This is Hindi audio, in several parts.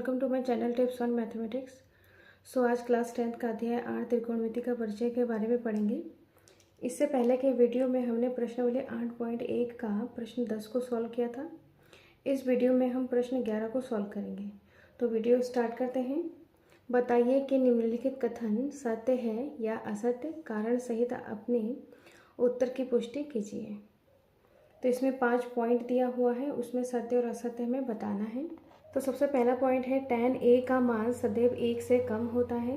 Welcome to my channel tips on mathematics. So आज क्लास 10th का अध्याय 8 त्रिकोणमिति का परिचय के बारे में पढ़ेंगे। इससे पहले के वीडियो में हमने प्रश्नावली 8.1 का प्रश्न 10 को सॉल्व किया था। इस वीडियो में हम प्रश्न 11 को सॉल्व करेंगे। तो वीडियो स्टार्ट करते हैं। बताइए कि निम्नलिखित कथन सत्य है या असत्य, कारण सहित अपने उत्तर की पुष्टि कीजिए। तो इसमें 5 पॉइंट दिया हुआ है, उसमें सत्य और असत्य हमें बताना है। तो सबसे पहला पॉइंट है tan a का मान सदैव 1 से कम होता है।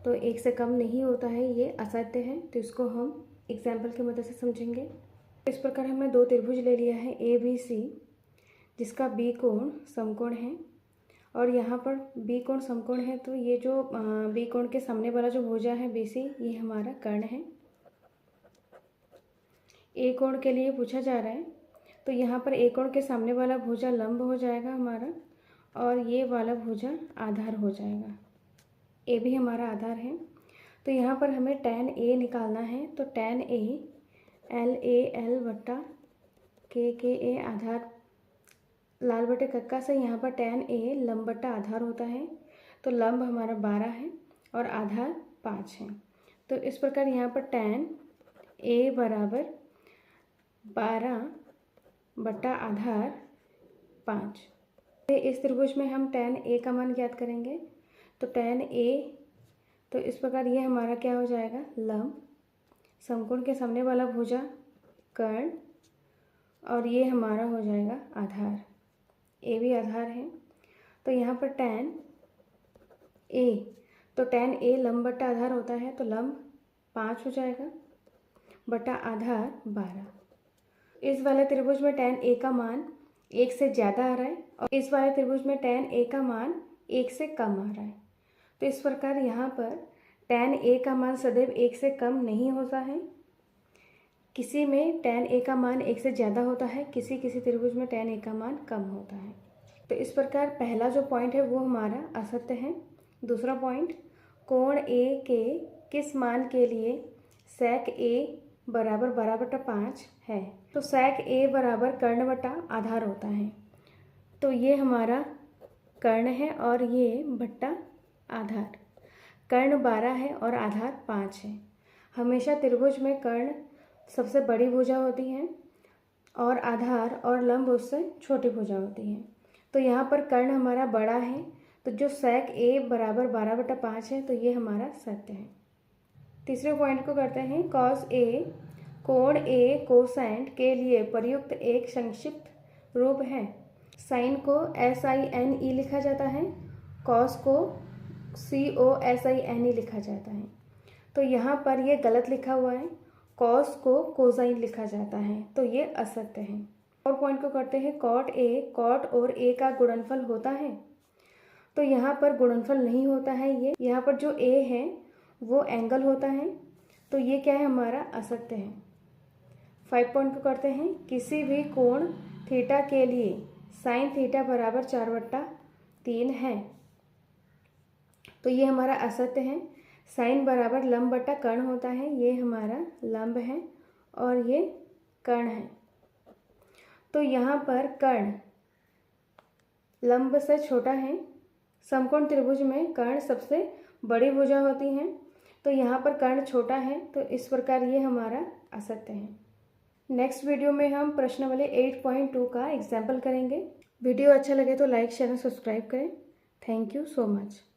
तो 1 से कम नहीं होता है, ये असत्य है। तो इसको हम एग्जाम्पल की मदद से समझेंगे। इस प्रकार हमने दो त्रिभुज ले लिया है ABC, जिसका B कोण समकोण है और यहाँ पर B कोण समकोण है। तो ये जो B कोण के सामने वाला जो भुजा है BC, ये हमारा कर्ण है। A कोण के लिए पूछा जा रहा है, तो यहाँ पर A कोण के सामने वाला भुजा लंब हो जाएगा हमारा और ये वाला भुजा आधार हो जाएगा। ए भी हमारा आधार है। तो यहाँ पर हमें tan A निकालना है। तो tan A LA बट्टा KA आधार, लाल बटे कक्का से यहाँ पर tan A लंब बट्टा आधार होता है। तो लंब हमारा 12 है और आधार 5 है। तो इस प्रकार यहाँ पर tan A बराबर 12 बट्टा आधार 5। इस त्रिभुज में हम tan A का मान ज्ञात करेंगे। तो tan A, तो इस प्रकार ये हमारा क्या हो जाएगा, लंब, समकोण के सामने वाला भुजा कर्ण और ये हमारा हो जाएगा आधार। A भी आधार है। तो यहाँ पर tan A, तो tan A लंब बट्टा आधार होता है, तो लंब 5 हो जाएगा बट्टा आधार 12। इस वाले त्रिभुज में tan A का मान 1 से ज़्यादा आ रहा है और इस वाले त्रिभुज में tan A का मान 1 से कम आ रहा है। तो इस प्रकार यहाँ पर tan A का मान सदैव 1 से कम नहीं होता है। किसी में tan A का मान 1 से ज़्यादा होता है, किसी किसी त्रिभुज में tan A का मान कम होता है। तो इस प्रकार पहला जो पॉइंट है वो हमारा असत्य है। दूसरा पॉइंट, कोण A के किस मान के लिए sec A बराबर 12/5 है। तो sec A बराबर कर्ण बटा आधार होता है। तो ये हमारा कर्ण है और ये बट्टा आधार। कर्ण 12 है और आधार 5 है। हमेशा त्रिभुज में कर्ण सबसे बड़ी भुजा होती है और आधार और लंब उससे छोटी भुजा होती है। तो यहाँ पर कर्ण हमारा बड़ा है, तो जो sec A बराबर 12/5 है, तो ये हमारा सत्य है। तीसरे पॉइंट को करते हैं। cos A कोण A कोसाइन के लिए प्रयुक्त एक संक्षिप्त रूप है। साइन को SINE लिखा जाता है, कॉस को COSINE लिखा जाता है। तो यहाँ पर ये गलत लिखा हुआ है, कॉस को कोसाइन लिखा जाता है, तो ये असत्य है। और पॉइंट को करते हैं। कॉट A कॉट और A का गुणनफल होता है। तो यहाँ पर गुणनफल नहीं होता है। ये यहाँ पर जो A है वो एंगल होता है, तो ये क्या है, हमारा असत्य है। 5 पॉइंट को करते हैं। किसी भी कोण थीटा के लिए साइन थीटा बराबर 4/3 है, तो ये हमारा असत्य है। साइन बराबर लंब बट्टा कर्ण होता है, ये हमारा लंब है और ये कर्ण है। तो यहाँ पर कर्ण लंब से छोटा है। समकोण त्रिभुज में कर्ण सबसे बड़ी भुजा होती है, तो यहाँ पर कर्ण छोटा है, तो इस प्रकार ये हमारा असत्य है। नेक्स्ट वीडियो में हम प्रश्नावली 8.2 का एग्जाम्पल करेंगे। वीडियो अच्छा लगे तो लाइक शेयर और सब्सक्राइब करें। Thank you so much.